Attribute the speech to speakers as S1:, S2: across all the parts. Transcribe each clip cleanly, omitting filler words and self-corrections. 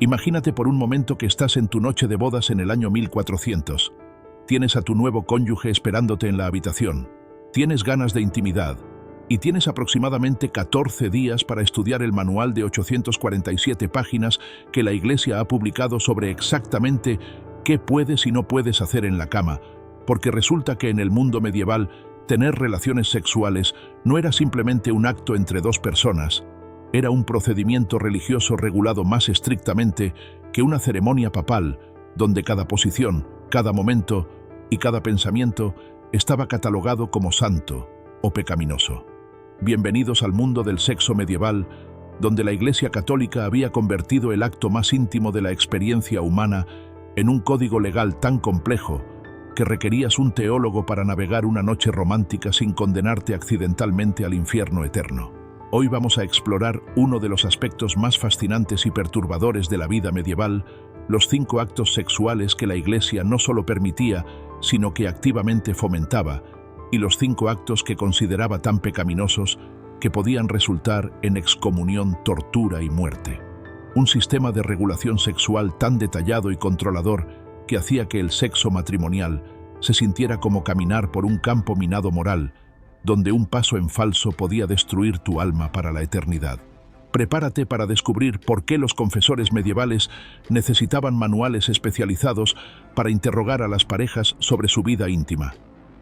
S1: Imagínate por un momento que estás en tu noche de bodas en el año 1400. Tienes a tu nuevo cónyuge esperándote en la habitación. Tienes ganas de intimidad y tienes aproximadamente 14 días para estudiar el manual de 847 páginas que la Iglesia ha publicado sobre exactamente qué puedes y no puedes hacer en la cama, porque resulta que en el mundo medieval tener relaciones sexuales no era simplemente un acto entre dos personas, era un procedimiento religioso regulado más estrictamente que una ceremonia papal, donde cada posición, cada momento y cada pensamiento estaba catalogado como santo o pecaminoso. Bienvenidos al mundo del sexo medieval, donde la Iglesia Católica había convertido el acto más íntimo de la experiencia humana en un código legal tan complejo que requerías un teólogo para navegar una noche romántica sin condenarte accidentalmente al infierno eterno. Hoy vamos a explorar uno de los aspectos más fascinantes y perturbadores de la vida medieval, los 5 actos sexuales que la Iglesia no solo permitía, sino que activamente fomentaba, y los 5 actos que consideraba tan pecaminosos que podían resultar en excomunión, tortura y muerte. Un sistema de regulación sexual tan detallado y controlador que hacía que el sexo matrimonial se sintiera como caminar por un campo minado moral, donde un paso en falso podía destruir tu alma para la eternidad. Prepárate para descubrir por qué los confesores medievales necesitaban manuales especializados para interrogar a las parejas sobre su vida íntima.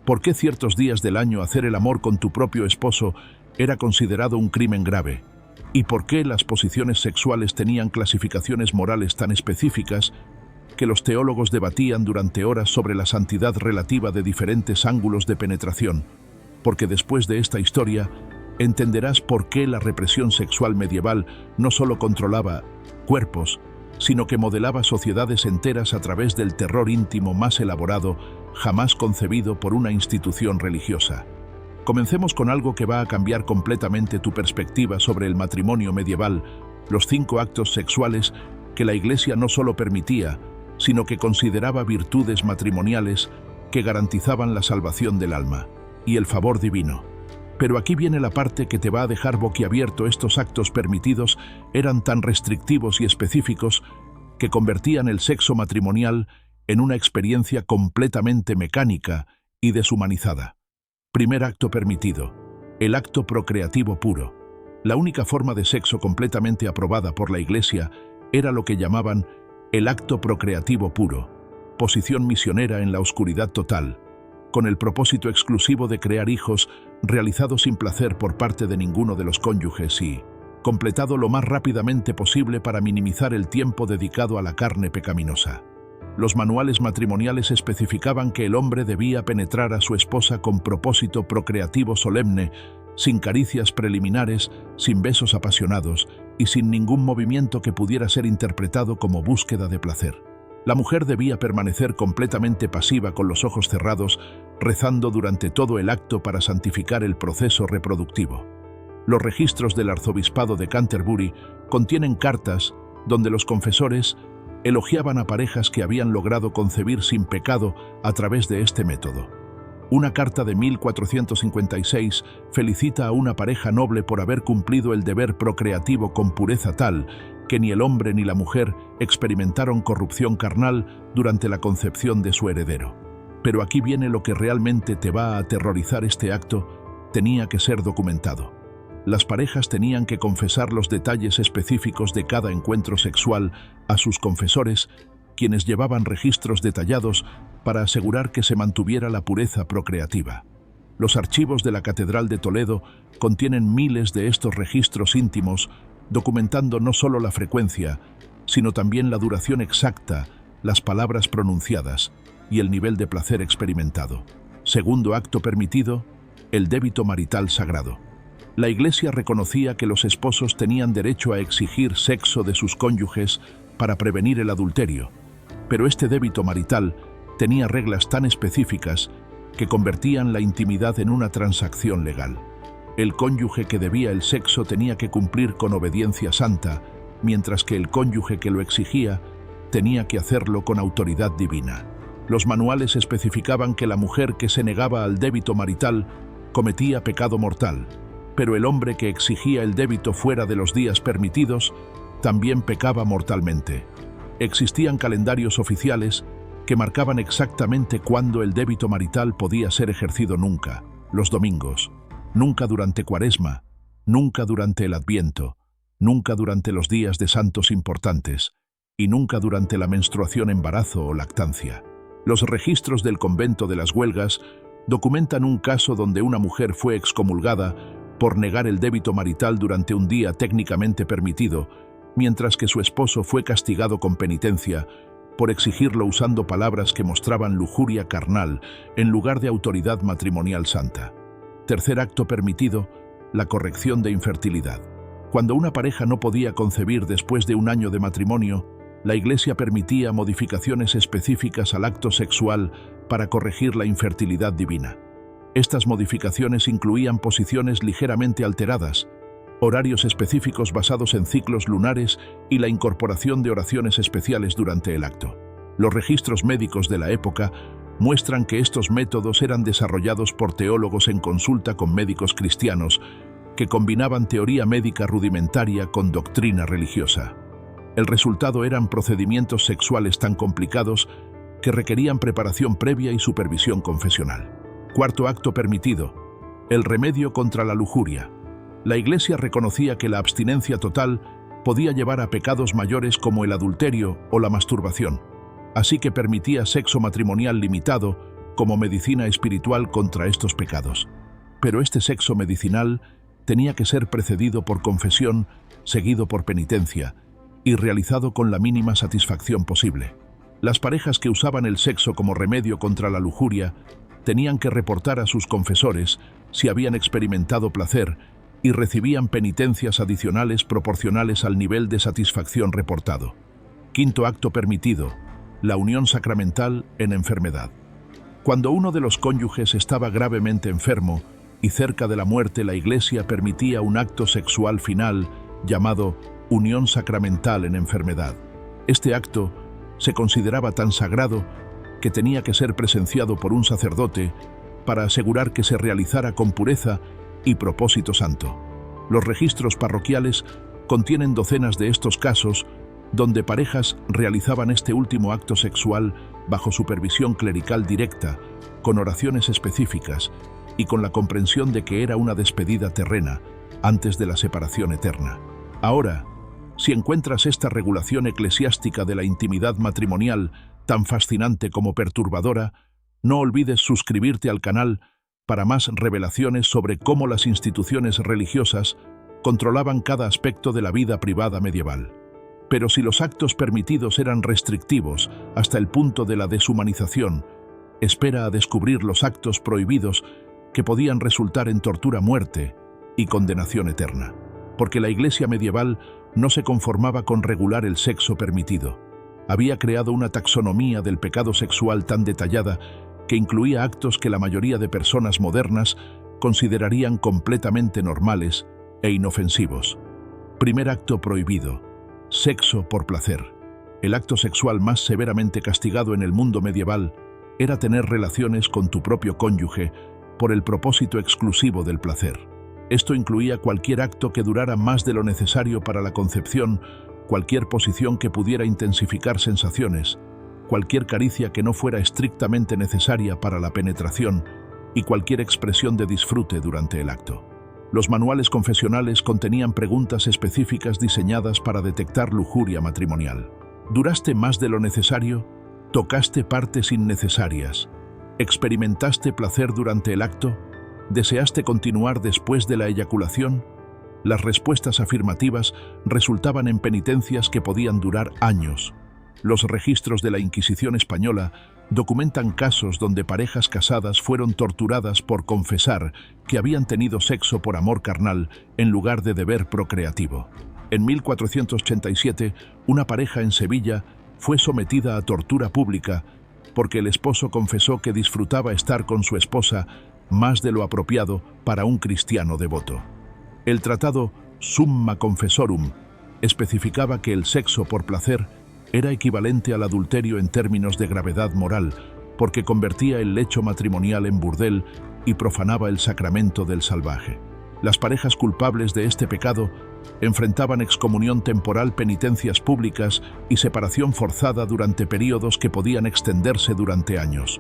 S1: ¿Por qué ciertos días del año hacer el amor con tu propio esposo era considerado un crimen grave? ¿Y por qué las posiciones sexuales tenían clasificaciones morales tan específicas que los teólogos debatían durante horas sobre la santidad relativa de diferentes ángulos de penetración? Porque después de esta historia, entenderás por qué la represión sexual medieval no solo controlaba cuerpos, sino que modelaba sociedades enteras a través del terror íntimo más elaborado jamás concebido por una institución religiosa. Comencemos con algo que va a cambiar completamente tu perspectiva sobre el matrimonio medieval, los 5 actos sexuales que la Iglesia no solo permitía, sino que consideraba virtudes matrimoniales que garantizaban la salvación del alma y el favor divino. Pero aquí viene la parte que te va a dejar boquiabierto. Estos actos permitidos eran tan restrictivos y específicos que convertían el sexo matrimonial en una experiencia completamente mecánica y deshumanizada. Primer acto permitido: el acto procreativo puro. La única forma de sexo completamente aprobada por la Iglesia era lo que llamaban el acto procreativo puro, posición misionera en la oscuridad total, con el propósito exclusivo de crear hijos realizado sin placer por parte de ninguno de los cónyuges y completado lo más rápidamente posible para minimizar el tiempo dedicado a la carne pecaminosa. Los manuales matrimoniales especificaban que el hombre debía penetrar a su esposa con propósito procreativo solemne, sin caricias preliminares, sin besos apasionados y sin ningún movimiento que pudiera ser interpretado como búsqueda de placer. La mujer debía permanecer completamente pasiva con los ojos cerrados, rezando durante todo el acto para santificar el proceso reproductivo. Los registros del arzobispado de Canterbury contienen cartas donde los confesores elogiaban a parejas que habían logrado concebir sin pecado a través de este método. Una carta de 1456 felicita a una pareja noble por haber cumplido el deber procreativo con pureza tal que ni el hombre ni la mujer experimentaron corrupción carnal durante la concepción de su heredero. Pero aquí viene lo que realmente te va a aterrorizar: este acto tenía que ser documentado. Las parejas tenían que confesar los detalles específicos de cada encuentro sexual a sus confesores, quienes llevaban registros detallados para asegurar que se mantuviera la pureza procreativa. Los archivos de la Catedral de Toledo contienen miles de estos registros íntimos, documentando no solo la frecuencia, sino también la duración exacta, las palabras pronunciadas y el nivel de placer experimentado. Segundo acto permitido: el débito marital sagrado. La Iglesia reconocía que los esposos tenían derecho a exigir sexo de sus cónyuges para prevenir el adulterio, pero este débito marital tenía reglas tan específicas que convertían la intimidad en una transacción legal. El cónyuge que debía el sexo tenía que cumplir con obediencia santa, mientras que el cónyuge que lo exigía tenía que hacerlo con autoridad divina. Los manuales especificaban que la mujer que se negaba al débito marital cometía pecado mortal, pero el hombre que exigía el débito fuera de los días permitidos también pecaba mortalmente. Existían calendarios oficiales que marcaban exactamente cuándo el débito marital podía ser ejercido: nunca los domingos, nunca durante Cuaresma, nunca durante el Adviento, nunca durante los días de santos importantes y nunca durante la menstruación, embarazo o lactancia. Los registros del convento de las Huelgas documentan un caso donde una mujer fue excomulgada por negar el débito marital durante un día técnicamente permitido, mientras que su esposo fue castigado con penitencia por exigirlo usando palabras que mostraban lujuria carnal en lugar de autoridad matrimonial santa. Tercer acto permitido: la corrección de infertilidad. Cuando una pareja no podía concebir después de un año de matrimonio, la Iglesia permitía modificaciones específicas al acto sexual para corregir la infertilidad divina. Estas modificaciones incluían posiciones ligeramente alteradas, horarios específicos basados en ciclos lunares y la incorporación de oraciones especiales durante el acto. Los registros médicos de la época muestran que estos métodos eran desarrollados por teólogos en consulta con médicos cristianos que combinaban teoría médica rudimentaria con doctrina religiosa. El resultado eran procedimientos sexuales tan complicados que requerían preparación previa y supervisión confesional. Cuarto acto permitido: el remedio contra la lujuria. La Iglesia reconocía que la abstinencia total podía llevar a pecados mayores como el adulterio o la masturbación, así que permitía sexo matrimonial limitado como medicina espiritual contra estos pecados. Pero este sexo medicinal tenía que ser precedido por confesión, seguido por penitencia y realizado con la mínima satisfacción posible. Las parejas que usaban el sexo como remedio contra la lujuria tenían que reportar a sus confesores si habían experimentado placer y recibían penitencias adicionales proporcionales al nivel de satisfacción reportado. Quinto acto permitido: la unión sacramental en enfermedad. Cuando uno de los cónyuges estaba gravemente enfermo y cerca de la muerte, la Iglesia permitía un acto sexual final llamado unión sacramental en enfermedad. Este acto se consideraba tan sagrado que tenía que ser presenciado por un sacerdote para asegurar que se realizara con pureza y propósito santo. Los registros parroquiales contienen docenas de estos casos donde parejas realizaban este último acto sexual bajo supervisión clerical directa, con oraciones específicas y con la comprensión de que era una despedida terrena antes de la separación eterna. Ahora, si encuentras esta regulación eclesiástica de la intimidad matrimonial tan fascinante como perturbadora, no olvides suscribirte al canal para más revelaciones sobre cómo las instituciones religiosas controlaban cada aspecto de la vida privada medieval. Pero si los actos permitidos eran restrictivos hasta el punto de la deshumanización, espera a descubrir los actos prohibidos que podían resultar en tortura, muerte y condenación eterna. Porque la Iglesia medieval no se conformaba con regular el sexo permitido. Había creado una taxonomía del pecado sexual tan detallada que incluía actos que la mayoría de personas modernas considerarían completamente normales e inofensivos. Primer acto prohibido: sexo por placer. El acto sexual más severamente castigado en el mundo medieval era tener relaciones con tu propio cónyuge por el propósito exclusivo del placer. Esto incluía cualquier acto que durara más de lo necesario para la concepción, cualquier posición que pudiera intensificar sensaciones, cualquier caricia que no fuera estrictamente necesaria para la penetración y cualquier expresión de disfrute durante el acto. Los manuales confesionales contenían preguntas específicas diseñadas para detectar lujuria matrimonial. ¿Duraste más de lo necesario? ¿Tocaste partes innecesarias? ¿Experimentaste placer durante el acto? ¿Deseaste continuar después de la eyaculación? Las respuestas afirmativas resultaban en penitencias que podían durar años. Los registros de la Inquisición española documentan casos donde parejas casadas fueron torturadas por confesar que habían tenido sexo por amor carnal en lugar de deber procreativo. En 1487, una pareja en Sevilla fue sometida a tortura pública porque el esposo confesó que disfrutaba estar con su esposa más de lo apropiado para un cristiano devoto. El tratado Summa Confessorum especificaba que el sexo por placer era equivalente al adulterio en términos de gravedad moral, porque convertía el lecho matrimonial en burdel y profanaba el sacramento del salvaje. Las parejas culpables de este pecado enfrentaban excomunión temporal, penitencias públicas y separación forzada durante períodos que podían extenderse durante años.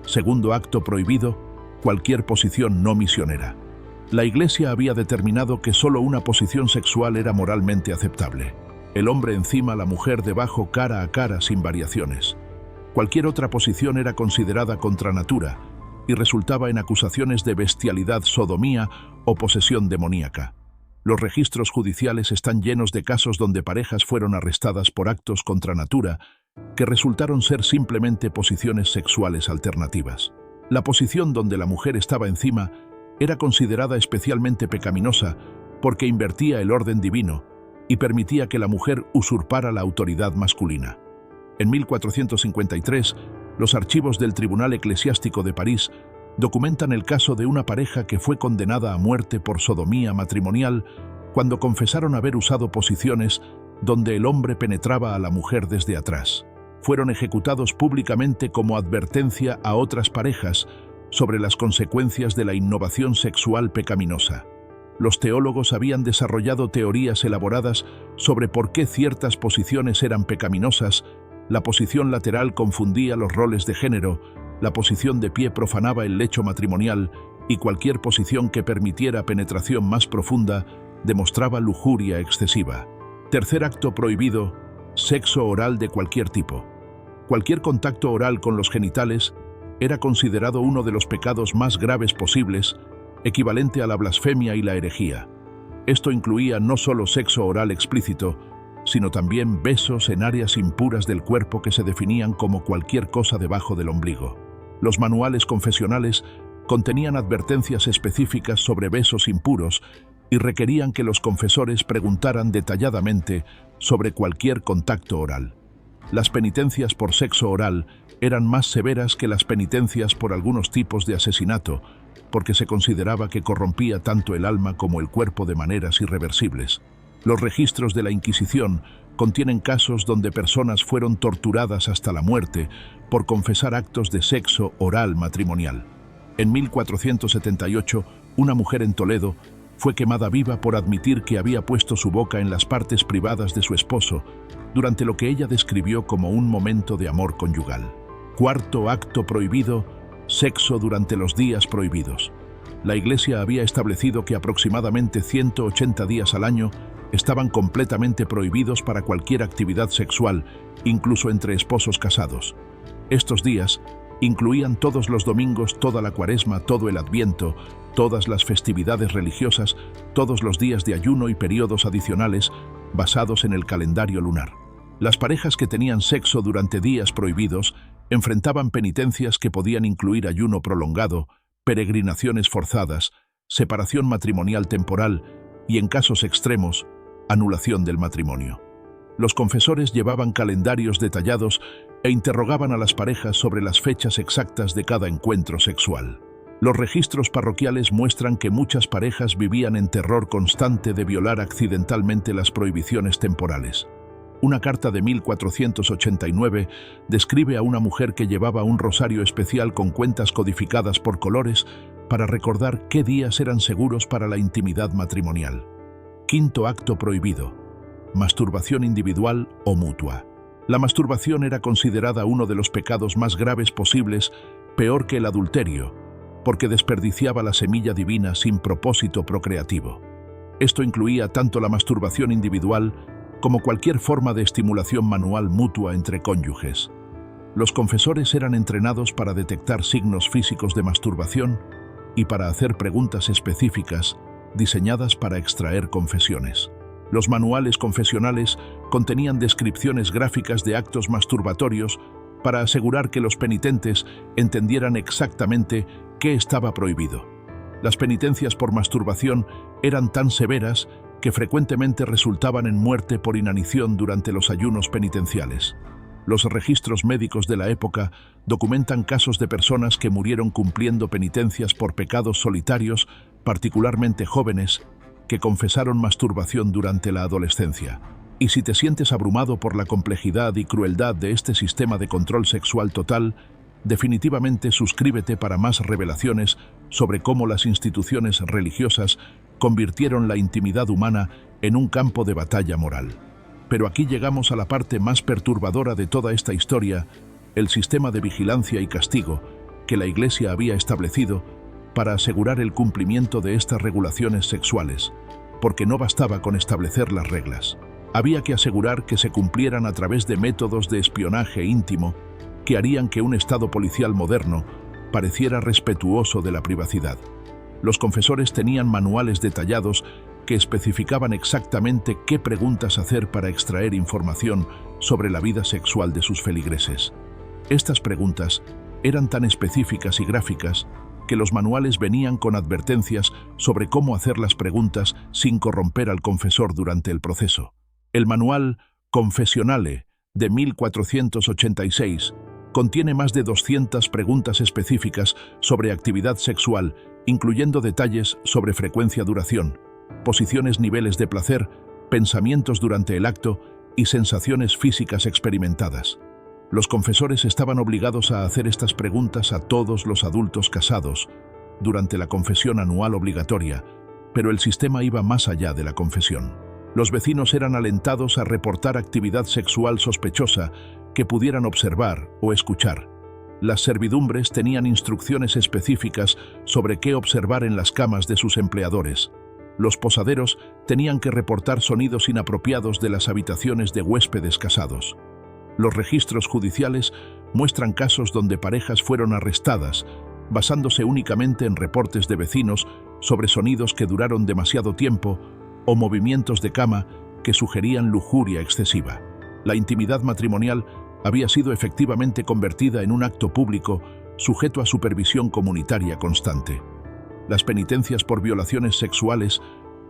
S1: Segundo acto prohibido: cualquier posición no misionera. La Iglesia había determinado que solo una posición sexual era moralmente aceptable: el hombre encima, la mujer debajo, cara a cara, sin variaciones. Cualquier otra posición era considerada contra natura y resultaba en acusaciones de bestialidad, sodomía o posesión demoníaca. Los registros judiciales están llenos de casos donde parejas fueron arrestadas por actos contra natura que resultaron ser simplemente posiciones sexuales alternativas. La posición donde la mujer estaba encima era considerada especialmente pecaminosa porque invertía el orden divino y permitía que la mujer usurpara la autoridad masculina. En 1453, los archivos del Tribunal Eclesiástico de París documentan el caso de una pareja que fue condenada a muerte por sodomía matrimonial cuando confesaron haber usado posiciones donde el hombre penetraba a la mujer desde atrás. Fueron ejecutados públicamente como advertencia a otras parejas sobre las consecuencias de la innovación sexual pecaminosa. Los teólogos habían desarrollado teorías elaboradas sobre por qué ciertas posiciones eran pecaminosas. La posición lateral confundía los roles de género, la posición de pie profanaba el lecho matrimonial y cualquier posición que permitiera penetración más profunda demostraba lujuria excesiva. Tercer acto prohibido: sexo oral de cualquier tipo. Cualquier contacto oral con los genitales era considerado uno de los pecados más graves posibles, equivalente a la blasfemia y la herejía. Esto incluía no solo sexo oral explícito, sino también besos en áreas impuras del cuerpo que se definían como cualquier cosa debajo del ombligo. Los manuales confesionales contenían advertencias específicas sobre besos impuros y requerían que los confesores preguntaran detalladamente sobre cualquier contacto oral. Las penitencias por sexo oral eran más severas que las penitencias por algunos tipos de asesinato, porque se consideraba que corrompía tanto el alma como el cuerpo de maneras irreversibles. Los registros de la Inquisición contienen casos donde personas fueron torturadas hasta la muerte por confesar actos de sexo oral matrimonial. En 1478, una mujer en Toledo fue quemada viva por admitir que había puesto su boca en las partes privadas de su esposo durante lo que ella describió como un momento de amor conyugal. Cuarto acto prohibido: sexo durante los días prohibidos. La Iglesia había establecido que aproximadamente 180 días al año estaban completamente prohibidos para cualquier actividad sexual, incluso entre esposos casados. Estos días incluían todos los domingos, toda la Cuaresma, todo el Adviento, todas las festividades religiosas, todos los días de ayuno y periodos adicionales basados en el calendario lunar. Las parejas que tenían sexo durante días prohibidos enfrentaban penitencias que podían incluir ayuno prolongado, peregrinaciones forzadas, separación matrimonial temporal y, en casos extremos, anulación del matrimonio. Los confesores llevaban calendarios detallados e interrogaban a las parejas sobre las fechas exactas de cada encuentro sexual. Los registros parroquiales muestran que muchas parejas vivían en terror constante de violar accidentalmente las prohibiciones temporales. Una carta de 1489 describe a una mujer que llevaba un rosario especial con cuentas codificadas por colores para recordar qué días eran seguros para la intimidad matrimonial. Quinto acto prohibido: masturbación individual o mutua. La masturbación era considerada uno de los pecados más graves posibles, peor que el adulterio, porque desperdiciaba la semilla divina sin propósito procreativo. Esto incluía tanto la masturbación individual como cualquier forma de estimulación manual mutua entre cónyuges. Los confesores eran entrenados para detectar signos físicos de masturbación y para hacer preguntas específicas diseñadas para extraer confesiones. Los manuales confesionales contenían descripciones gráficas de actos masturbatorios para asegurar que los penitentes entendieran exactamente qué estaba prohibido. Las penitencias por masturbación eran tan severas que frecuentemente resultaban en muerte por inanición durante los ayunos penitenciales. Los registros médicos de la época documentan casos de personas que murieron cumpliendo penitencias por pecados solitarios, particularmente jóvenes, que confesaron masturbación durante la adolescencia. Y si te sientes abrumado por la complejidad y crueldad de este sistema de control sexual total, Definitivamente suscríbete para más revelaciones sobre cómo las instituciones religiosas convirtieron la intimidad humana en un campo de batalla moral. Pero aquí llegamos a la parte más perturbadora de toda esta historia, el sistema de vigilancia y castigo que la Iglesia había establecido para asegurar el cumplimiento de estas regulaciones sexuales, porque no bastaba con establecer las reglas. Había que asegurar que se cumplieran a través de métodos de espionaje íntimo que harían que un Estado policial moderno pareciera respetuoso de la privacidad. Los confesores tenían manuales detallados que especificaban exactamente qué preguntas hacer para extraer información sobre la vida sexual de sus feligreses. Estas preguntas eran tan específicas y gráficas que los manuales venían con advertencias sobre cómo hacer las preguntas sin corromper al confesor durante el proceso. El manual Confessionale de 1486 contiene más de 200 preguntas específicas sobre actividad sexual, incluyendo detalles sobre frecuencia, duración, posiciones, niveles de placer, pensamientos durante el acto y sensaciones físicas experimentadas. Los confesores estaban obligados a hacer estas preguntas a todos los adultos casados durante la confesión anual obligatoria, pero el sistema iba más allá de la confesión. Los vecinos eran alentados a reportar actividad sexual sospechosa que pudieran observar o escuchar. Las servidumbres tenían instrucciones específicas sobre qué observar en las camas de sus empleadores. Los posaderos tenían que reportar sonidos inapropiados de las habitaciones de huéspedes casados. Los registros judiciales muestran casos donde parejas fueron arrestadas, basándose únicamente en reportes de vecinos sobre sonidos que duraron demasiado tiempo o movimientos de cama que sugerían lujuria excesiva. La intimidad matrimonial había sido efectivamente convertida en un acto público sujeto a supervisión comunitaria constante. Las penitencias por violaciones sexuales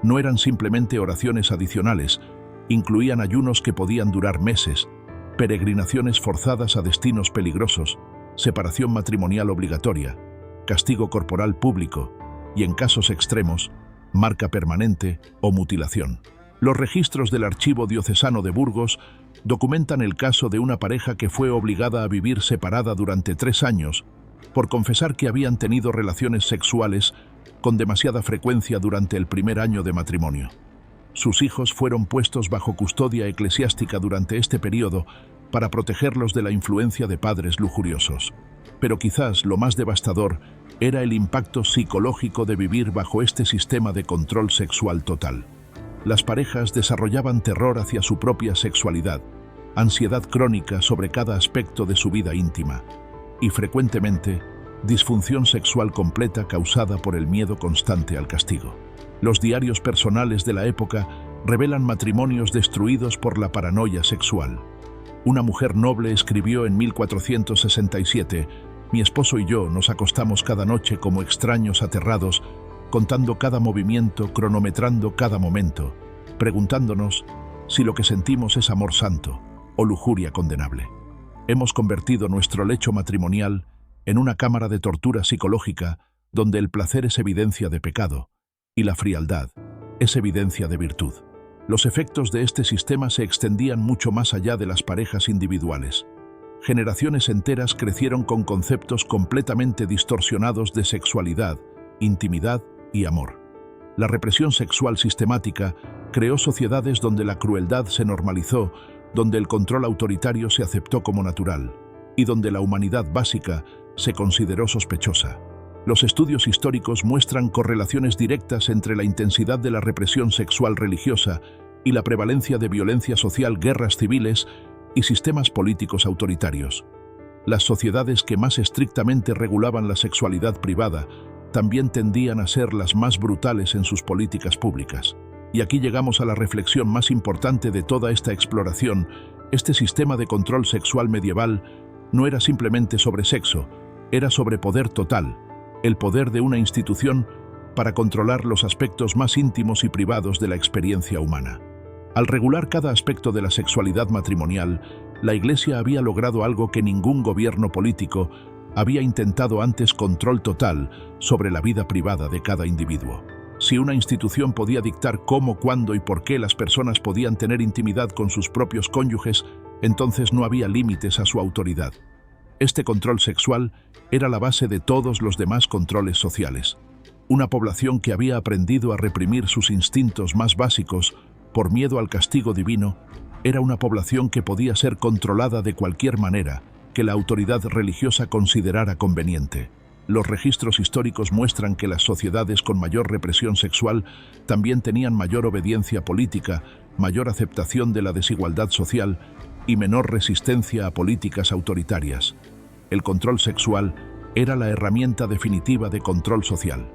S1: no eran simplemente oraciones adicionales, incluían ayunos que podían durar meses, peregrinaciones forzadas a destinos peligrosos, separación matrimonial obligatoria, castigo corporal público y, en casos extremos, marca permanente o mutilación. Los registros del Archivo Diocesano de Burgos documentan el caso de una pareja que fue obligada a vivir separada durante 3 años por confesar que habían tenido relaciones sexuales con demasiada frecuencia durante el primer año de matrimonio. Sus hijos fueron puestos bajo custodia eclesiástica durante este periodo para protegerlos de la influencia de padres lujuriosos. Pero quizás lo más devastador era el impacto psicológico de vivir bajo este sistema de control sexual total. Las parejas desarrollaban terror hacia su propia sexualidad, ansiedad crónica sobre cada aspecto de su vida íntima y, frecuentemente, disfunción sexual completa causada por el miedo constante al castigo. Los diarios personales de la época revelan matrimonios destruidos por la paranoia sexual. Una mujer noble escribió en 1467: «Mi esposo y yo nos acostamos cada noche como extraños aterrados, contando cada movimiento, cronometrando cada momento, preguntándonos si lo que sentimos es amor santo o lujuria condenable. Hemos convertido nuestro lecho matrimonial en una cámara de tortura psicológica donde el placer es evidencia de pecado y la frialdad es evidencia de virtud». Los efectos de este sistema se extendían mucho más allá de las parejas individuales. Generaciones enteras crecieron con conceptos completamente distorsionados de sexualidad, intimidad y amor. La represión sexual sistemática creó sociedades donde la crueldad se normalizó, donde el control autoritario se aceptó como natural y donde la humanidad básica se consideró sospechosa. Los estudios históricos muestran correlaciones directas entre la intensidad de la represión sexual religiosa y la prevalencia de violencia social, guerras civiles y sistemas políticos autoritarios. Las sociedades que más estrictamente regulaban la sexualidad privada también tendían a ser las más brutales en sus políticas públicas. Y aquí llegamos a la reflexión más importante de toda esta exploración. Este sistema de control sexual medieval no era simplemente sobre sexo, era sobre poder total, el poder de una institución para controlar los aspectos más íntimos y privados de la experiencia humana. Al regular cada aspecto de la sexualidad matrimonial, la Iglesia había logrado algo que ningún gobierno político había intentado antes: control total sobre la vida privada de cada individuo. Si una institución podía dictar cómo, cuándo y por qué las personas podían tener intimidad con sus propios cónyuges, entonces no había límites a su autoridad. Este control sexual era la base de todos los demás controles sociales. Una población que había aprendido a reprimir sus instintos más básicos por miedo al castigo divino, era una población que podía ser controlada de cualquier manera que la autoridad religiosa considerara conveniente. Los registros históricos muestran que las sociedades con mayor represión sexual también tenían mayor obediencia política, mayor aceptación de la desigualdad social y menor resistencia a políticas autoritarias. El control sexual era la herramienta definitiva de control social.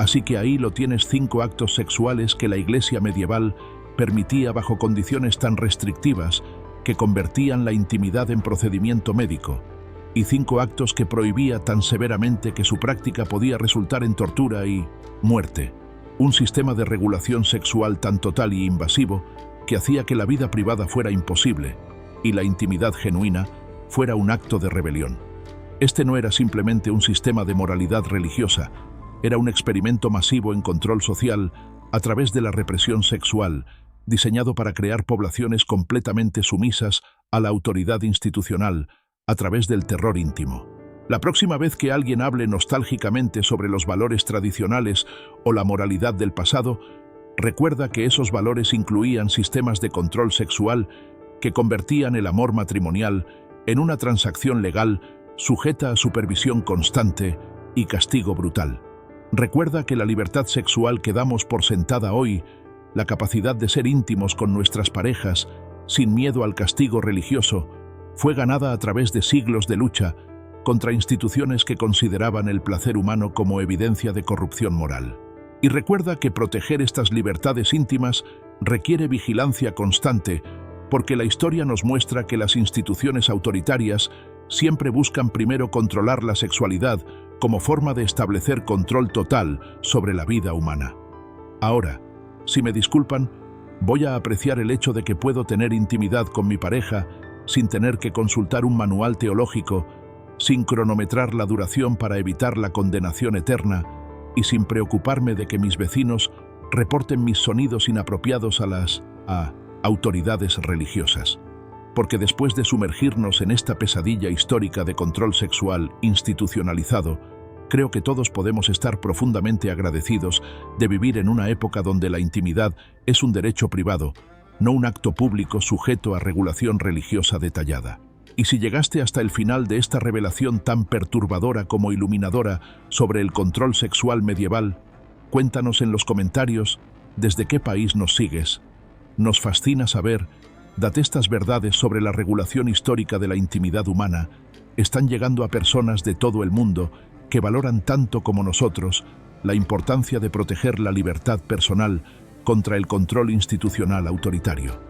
S1: Así que ahí lo tienes: 5 actos sexuales que la Iglesia medieval permitía bajo condiciones tan restrictivas que convertían la intimidad en procedimiento médico, y 5 actos que prohibía tan severamente que su práctica podía resultar en tortura y muerte. Un sistema de regulación sexual tan total y invasivo que hacía que la vida privada fuera imposible y la intimidad genuina fuera un acto de rebelión. Este no era simplemente un sistema de moralidad religiosa, era un experimento masivo en control social a través de la represión sexual, diseñado para crear poblaciones completamente sumisas a la autoridad institucional a través del terror íntimo. La próxima vez que alguien hable nostálgicamente sobre los valores tradicionales o la moralidad del pasado, recuerda que esos valores incluían sistemas de control sexual que convertían el amor matrimonial en una transacción legal sujeta a supervisión constante y castigo brutal. Recuerda que la libertad sexual que damos por sentada hoy, la capacidad de ser íntimos con nuestras parejas sin miedo al castigo religioso, fue ganada a través de siglos de lucha contra instituciones que consideraban el placer humano como evidencia de corrupción moral. Y recuerda que proteger estas libertades íntimas requiere vigilancia constante, porque la historia nos muestra que las instituciones autoritarias siempre buscan primero controlar la sexualidad como forma de establecer control total sobre la vida humana. Ahora, si me disculpan, voy a apreciar el hecho de que puedo tener intimidad con mi pareja sin tener que consultar un manual teológico, sin cronometrar la duración para evitar la condenación eterna y sin preocuparme de que mis vecinos reporten mis sonidos inapropiados a las autoridades religiosas. Porque después de sumergirnos en esta pesadilla histórica de control sexual institucionalizado, creo que todos podemos estar profundamente agradecidos de vivir en una época donde la intimidad es un derecho privado, no un acto público sujeto a regulación religiosa detallada. Y si llegaste hasta el final de esta revelación tan perturbadora como iluminadora sobre el control sexual medieval, cuéntanos en los comentarios desde qué país nos sigues. Nos fascina saber, date estas verdades sobre la regulación histórica de la intimidad humana, están llegando a personas de todo el mundo que valoran tanto como nosotros la importancia de proteger la libertad personal contra el control institucional autoritario.